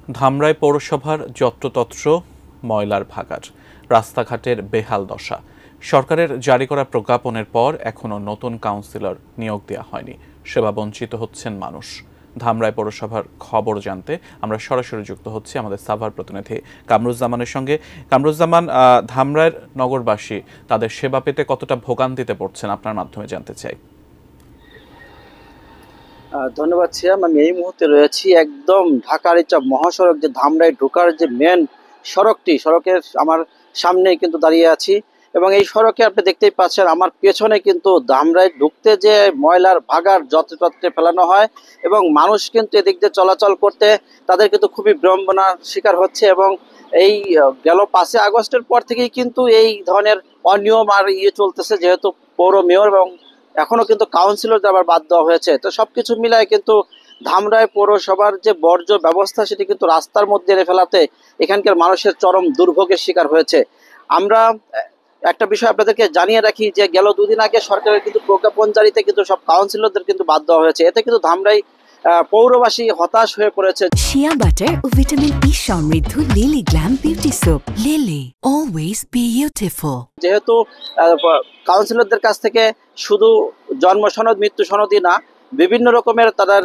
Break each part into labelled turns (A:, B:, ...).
A: ধামরাই পৌরসভার যত্রতত্র ময়লার ভাগাড়, রাস্তাঘাটের বেহাল দশা। সরকারের জারি করা প্রজ্ঞাপনের পর এখনো নতুন কাউন্সিলর নিয়োগ দেওয়া হয়নি। সেবা বঞ্চিত হচ্ছেন মানুষ। ধামরাই পৌরসভার খবর জানতে আমরা সরাসরি যুক্ত হচ্ছি আমাদের সাভার প্রতিনিধি কামরুজ্জামানের সঙ্গে। কামরুজ্জামান, ধামরাইয়ের নগরবাসী তাদের সেবা পেতে কতটা ভোগান্তিতে পড়ছেন আপনার মাধ্যমে জানতে চাই।
B: ধন্যবাদ সিয়াম। আমি এই মুহূর্তে রয়েছি একদম ঢাকার এই মহাসড়ক যে ধামরাই ঢোকার যে মেন সড়কের আমার সামনেই কিন্তু দাঁড়িয়ে আছি এবং এই সড়কে আপনি দেখতেই পাচ্ছেন আমার পেছনে কিন্তু ধামরাই ঢুকতে যে ময়লার ভাগাড় যত্রতত্রে ফেলানো হয় এবং মানুষ কিন্তু এদিক দিয়ে চলাচল করতে তাদের কিন্তু খুবই বিড়ম্বনার শিকার হচ্ছে। এবং এই গেল 5 আগস্টের পর থেকেই কিন্তু এই ধরনের অনিয়ম আর চলতেছে, যেহেতু পৌর মেয়র এবং এখনো কিন্তু কাউন্সিলর আবার বাদ দেওয়া হয়েছে। তো সবকিছু মিলায় কিন্তু ধামরাই পৌরসভার যে বর্জ্য ব্যবস্থা সেটি কিন্তু রাস্তার মধ্যে এনে ফেলাতে এখানকার মানুষের চরম দুর্ভোগের শিকার হয়েছে। আমরা একটা বিষয় আপনাদেরকে জানিয়ে রাখি যে গেল 2 দিন আগে সরকারের কিন্তু প্রজ্ঞাপন জারিতে কিন্তু সব কাউন্সিলরদের কিন্তু বাদ দেওয়া হয়েছে। এতে কিন্তু ধামরাই পৌরবাসী হতাশ হয়ে পড়েছে।
C: শিয়া বাটার ও ভিটামিন ই সমৃদ্ধ lily glam beauty soap. Lily always beautiful.
B: যেহেতু কাউন্সিলরদের কাছ থেকে শুধু জন্ম সনদ, মৃত্যু সনদই না, বিভিন্ন রকমের তাদের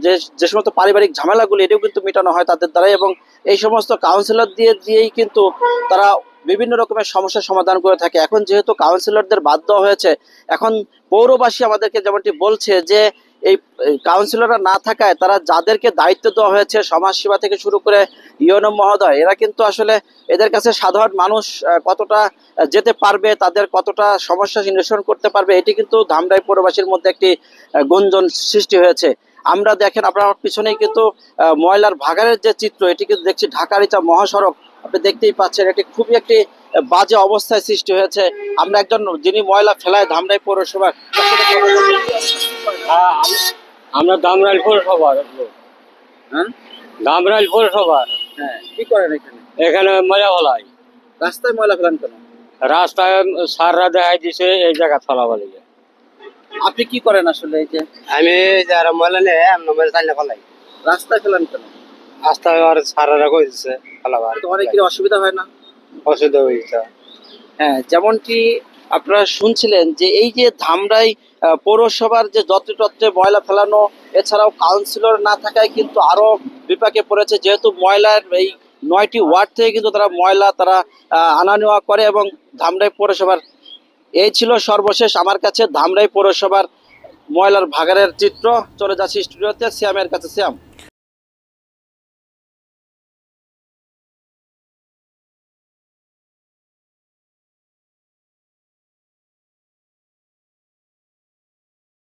B: যে সমস্ত পারিবারিক ঝামেলাগুলি এটাও কিন্তু মেটানো হয় তাদের দ্বারাই এবং এই সমস্ত কাউন্সিলর দিয়েই কিন্তু তারা বিভিন্ন রকমের সমস্যার সমাধান করে থাকে। এখন যেহেতু কাউন্সিলরদের বাদ দেওয়া হয়েছে, এখন পৌরবাসী আমাদেরকে যেমনটি বলছে যে এই কাউন্সিলররা না থাকায় তারা যাদেরকে দায়িত্ব দেওয়া হয়েছে সমাজসেবা থেকে শুরু করে ইউএনও মহোদয়, এরা কিন্তু আসলে এদের কাছে সাধারণ মানুষ কতটা যেতে পারবে, তাদের কতটা সমস্যা নিরসন করতে পারবে, এটি কিন্তু ধামরাই পৌরবাসীর মধ্যে একটি গুঞ্জন সৃষ্টি হয়েছে। আমরা দেখেন আপনার পিছনেই কিন্তু ময়লার ভাগাড়ের যে চিত্র, এটি কিন্তু দেখছি ঢাকার এটা মহাসড়ক, আপনি দেখতেই পাচ্ছেন এটি খুবই একটি বাজে অবস্থায় সৃষ্টি হয়েছে। আমরা একজন যিনি ময়লা ফেলায় ধামরাই পৌরসভার,
D: আমরা ধামরাই পৌরসভার।
B: হ্যাঁ,
D: ধামরাই পৌরসভার।
B: হ্যাঁ, কি করেন এখানে?
D: এখানে ময়লা ফেলাই।
B: রাস্তায় ময়লা ফেলান কেন?
D: রাস্তায় সাররা দেখাই দিছে এই জায়গা ফেলাবার লাগে।
B: আপনি কি করেন আসলে? এই যে
D: আমি যারা ময়লা নেই আমরা ময়লা চাইলে ফেলাই।
B: রাস্তায় ফেলান কেন?
D: রাস্তায় আর সাররা কই দিছে ফেলাবার।
B: তোমার কি অসুবিধা হয় না?
D: অসুবিধা হয়েছে।
B: হ্যাঁ, যেমনটি আপনারা শুনছিলেন যে এই যে ধামরাই পৌরসভার যে যত্রতত্রে ময়লা ফেলানো, এছাড়াও কাউন্সিলর না থাকায় কিন্তু আরো বিপাকে পড়েছে, যেহেতু ময়লার এই 9টি ওয়ার্ড থেকে কিন্তু তারা ময়লা আনা নেওয়া করে এবং ধামরাই পৌরসভার এই ছিল সর্বশেষ আমার কাছে ধামরাই পৌরসভার ময়লার ভাগাড়ের চিত্র। চলে যাচ্ছি স্টুডিওতে সিয়ামের কাছে। সিয়াম।